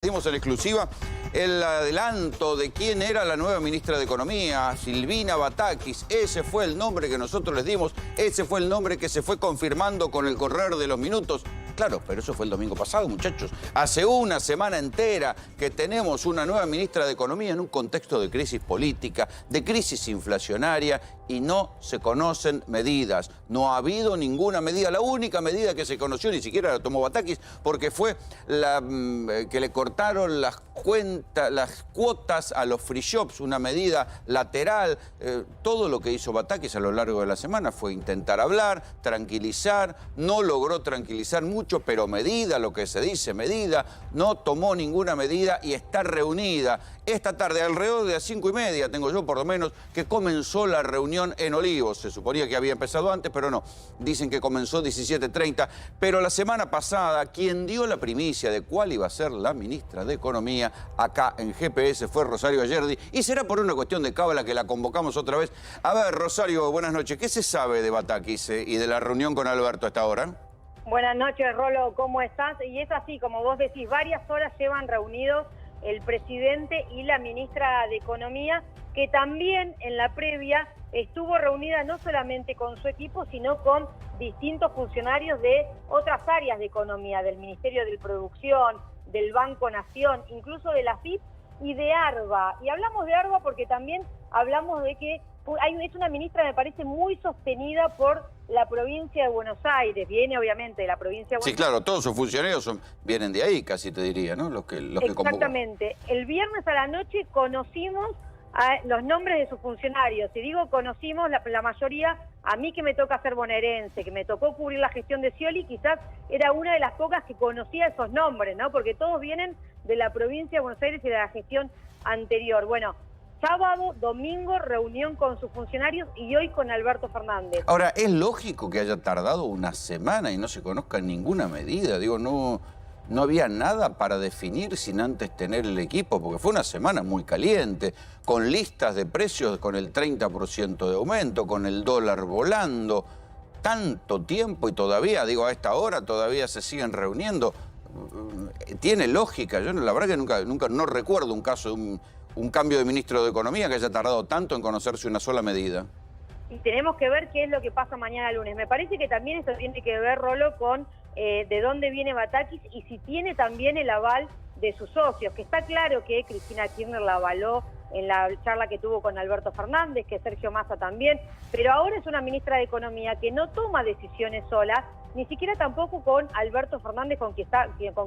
compartimos en exclusiva el adelanto de quién era la nueva ministra de Economía, Silvina Batakis. Ese fue el nombre que nosotros les dimos, ese fue el nombre que se fue confirmando con el correr de los minutos. Claro, pero eso fue el domingo pasado, muchachos. Hace una semana entera que tenemos una nueva ministra de Economía en un contexto de crisis política, de crisis inflacionaria, y no se conocen medidas. No ha habido ninguna medida. La única medida que se conoció ni siquiera la tomó Batakis, porque fue la que le cortaron las cuotas a los free shops, una medida lateral. Todo lo que hizo Batakis a lo largo de la semana fue intentar hablar, tranquilizar. No logró tranquilizar mucho, pero medida, lo que se dice, medida. No tomó ninguna medida y está reunida esta tarde, alrededor de las 5:30, tengo yo por lo menos, que comenzó la reunión en Olivos. Se suponía que había empezado antes, pero no. Dicen que comenzó 17:30. Pero la semana pasada, quien dio la primicia de cuál iba a ser la ministra de Economía acá en GPS fue Rosario Ayerdi. Y será por una cuestión de cábala que la convocamos otra vez. A ver, Rosario, buenas noches. ¿Qué se sabe de Batakis y de la reunión con Alberto hasta ahora? Buenas noches, Rolo, ¿cómo estás? Y es así, como vos decís, varias horas llevan reunidos el presidente y la ministra de Economía, que también en la previa estuvo reunida no solamente con su equipo, sino con distintos funcionarios de otras áreas de economía, del Ministerio de Producción, del Banco Nación, incluso de la FIP y de ARBA. Y hablamos de ARBA porque también hablamos de que es una ministra, me parece, muy sostenida por la provincia de Buenos Aires. Viene, obviamente, de la provincia de Buenos Aires. Sí, claro, todos sus funcionarios vienen de ahí, casi te diría, ¿no? Los que Exactamente. El viernes a la noche conocimos los nombres de sus funcionarios. Y digo conocimos, la mayoría, a mí que me toca ser bonaerense, que me tocó cubrir la gestión de Scioli, quizás era una de las pocas que conocía esos nombres, ¿no? Porque todos vienen de la provincia de Buenos Aires y de la gestión anterior. Bueno, sábado, domingo, reunión con sus funcionarios y hoy con Alberto Fernández. Ahora, ¿es lógico que haya tardado una semana y no se conozca ninguna medida? Digo, no había nada para definir sin antes tener el equipo, porque fue una semana muy caliente, con listas de precios con el 30% de aumento, con el dólar volando. Tanto tiempo y todavía, digo, a esta hora todavía se siguen reuniendo. Tiene lógica. Yo la verdad que nunca no recuerdo un caso de un cambio de ministro de Economía que haya tardado tanto en conocerse una sola medida. Y tenemos que ver qué es lo que pasa mañana lunes. Me parece que también esto tiene que ver, Rolo, con de dónde viene Batakis y si tiene también el aval de sus socios, que está claro que Cristina Kirchner la avaló en la charla que tuvo con Alberto Fernández, que Sergio Massa también, pero ahora es una ministra de Economía que no toma decisiones sola, ni siquiera tampoco con Alberto Fernández, con quien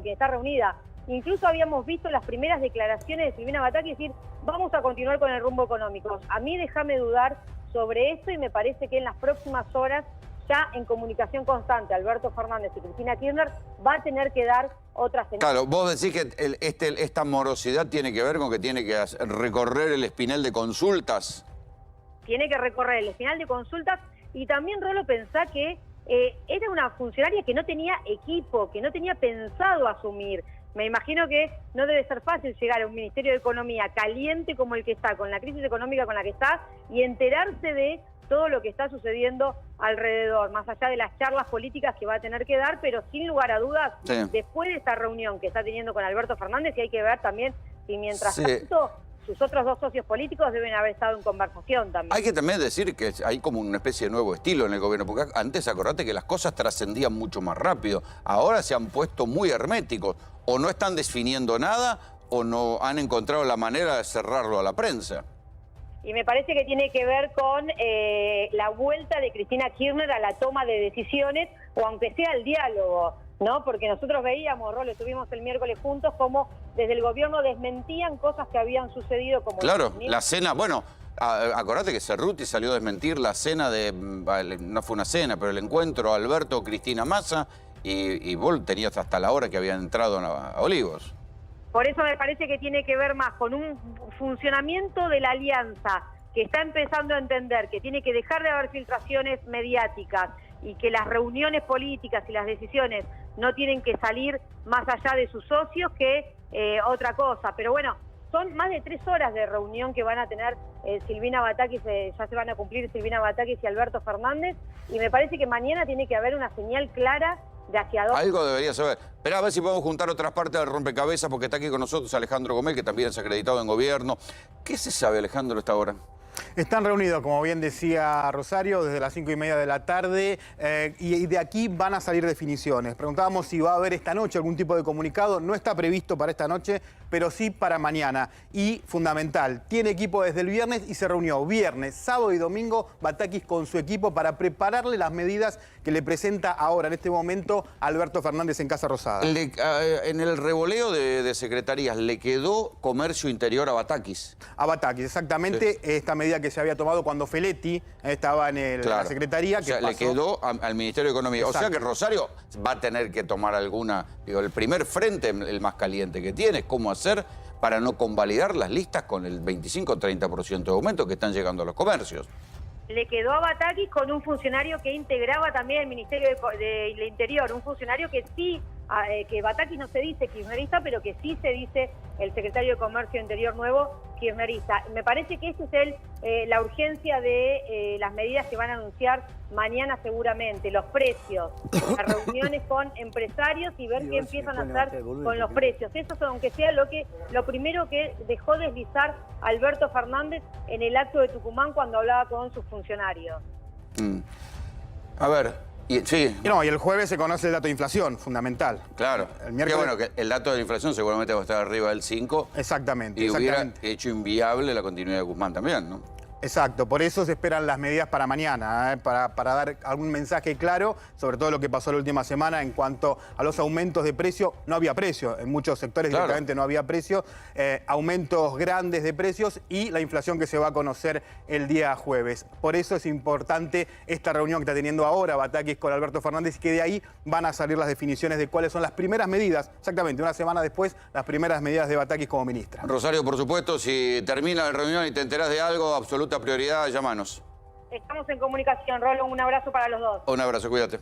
está reunida. Incluso habíamos visto las primeras declaraciones de Silvina Batakis decir, vamos a continuar con el rumbo económico. A mí déjame dudar sobre esto y me parece que en las próximas horas, ya en comunicación constante, Alberto Fernández y Cristina Kirchner va a tener que dar otras señales. Claro, vos decís que esta morosidad tiene que ver con que tiene que recorrer el espinel de consultas. Tiene que recorrer el espinal de consultas y también, Rolo, pensá que era una funcionaria que no tenía equipo, que no tenía pensado asumir. Me imagino que no debe ser fácil llegar a un Ministerio de Economía caliente como el que está, con la crisis económica con la que está, y enterarse de todo lo que está sucediendo alrededor, más allá de las charlas políticas que va a tener que dar, pero sin lugar a dudas, sí, después de esta reunión que está teniendo con Alberto Fernández, y hay que ver también si mientras tanto sus otros dos socios políticos deben haber estado en conversación también. Hay que también decir que hay como una especie de nuevo estilo en el gobierno, porque antes acordate que las cosas trascendían mucho más rápido. Ahora se han puesto muy herméticos, o no están definiendo nada, o no han encontrado la manera de cerrarlo a la prensa. Y me parece que tiene que ver con la vuelta de Cristina Kirchner a la toma de decisiones, o aunque sea el diálogo, ¿no? Porque nosotros veíamos, Rolo, estuvimos el miércoles juntos, como desde el gobierno desmentían cosas que habían sucedido. Como claro, la cena, bueno, acordate que Cerruti salió a desmentir la cena no fue una cena, pero el encuentro Alberto-Cristina Massa, y vos tenías hasta la hora que habían entrado a Olivos. Por eso me parece que tiene que ver más con un funcionamiento de la alianza que está empezando a entender que tiene que dejar de haber filtraciones mediáticas y que las reuniones políticas y las decisiones no tienen que salir más allá de sus socios que otra cosa. Pero bueno, son más de 3 horas de reunión que van a tener Silvina Batakis, ya se van a cumplir Silvina Batakis y Alberto Fernández, y me parece que mañana tiene que haber una señal clara de hacia dónde... Algo debería saber. Esperá a ver si podemos juntar otras partes del rompecabezas, porque está aquí con nosotros Alejandro Gómez, que también es acreditado en gobierno. ¿Qué se sabe, Alejandro, a esta hora? Están reunidos, como bien decía Rosario, desde las 5:30 de la tarde y de aquí van a salir definiciones. Preguntábamos si va a haber esta noche algún tipo de comunicado. No está previsto para esta noche, pero sí para mañana. Y fundamental, tiene equipo desde el viernes y se reunió viernes, sábado y domingo Batakis con su equipo para prepararle las medidas que le presenta ahora, en este momento, Alberto Fernández en Casa Rosada. En el revoleo de secretarías, ¿le quedó comercio interior a Batakis? A Batakis, exactamente. Sí. Esta medida que se había tomado cuando Feletti estaba en la Secretaría. O sea, le quedó al Ministerio de Economía. Exacto. O sea que Rosario va a tener que tomar alguna... Digo, el primer frente, el más caliente que tiene, es cómo hacer para no convalidar las listas con el 25 o 30% de aumento que están llegando a los comercios. Le quedó a Batakis con un funcionario que integraba también el Ministerio del Interior, un funcionario que sí, que Batakis no se dice kirchnerista, pero que sí se dice el secretario de Comercio Interior nuevo kirchnerista. Me parece que esa es la urgencia de las medidas que van a anunciar mañana seguramente, los precios, las reuniones con empresarios y ver qué empiezan a hacer con los precios. Eso es, aunque sea lo primero que dejó deslizar Alberto Fernández en el acto de Tucumán cuando hablaba con sus funcionarios. A ver, sí. No, y el jueves se conoce el dato de inflación, fundamental. Claro. El miércoles... Qué bueno, que el dato de la inflación seguramente va a estar arriba del 5. Exactamente. Y hubiera hecho inviable la continuidad de Guzmán también, ¿no? Exacto, por eso se esperan las medidas para mañana, para dar algún mensaje claro sobre todo lo que pasó la última semana en cuanto a los aumentos de precio. No había precio, en muchos sectores directamente no había precio, aumentos grandes de precios y la inflación que se va a conocer el día jueves. Por eso es importante esta reunión que está teniendo ahora Batakis con Alberto Fernández y que de ahí van a salir las definiciones de cuáles son las primeras medidas, exactamente una semana después, las primeras medidas de Batakis como ministra. Rosario, por supuesto, si termina la reunión y te enterás de algo, absoluta prioridad, llámanos. Estamos en comunicación, Rolo, un abrazo para los dos. Un abrazo, cuídate.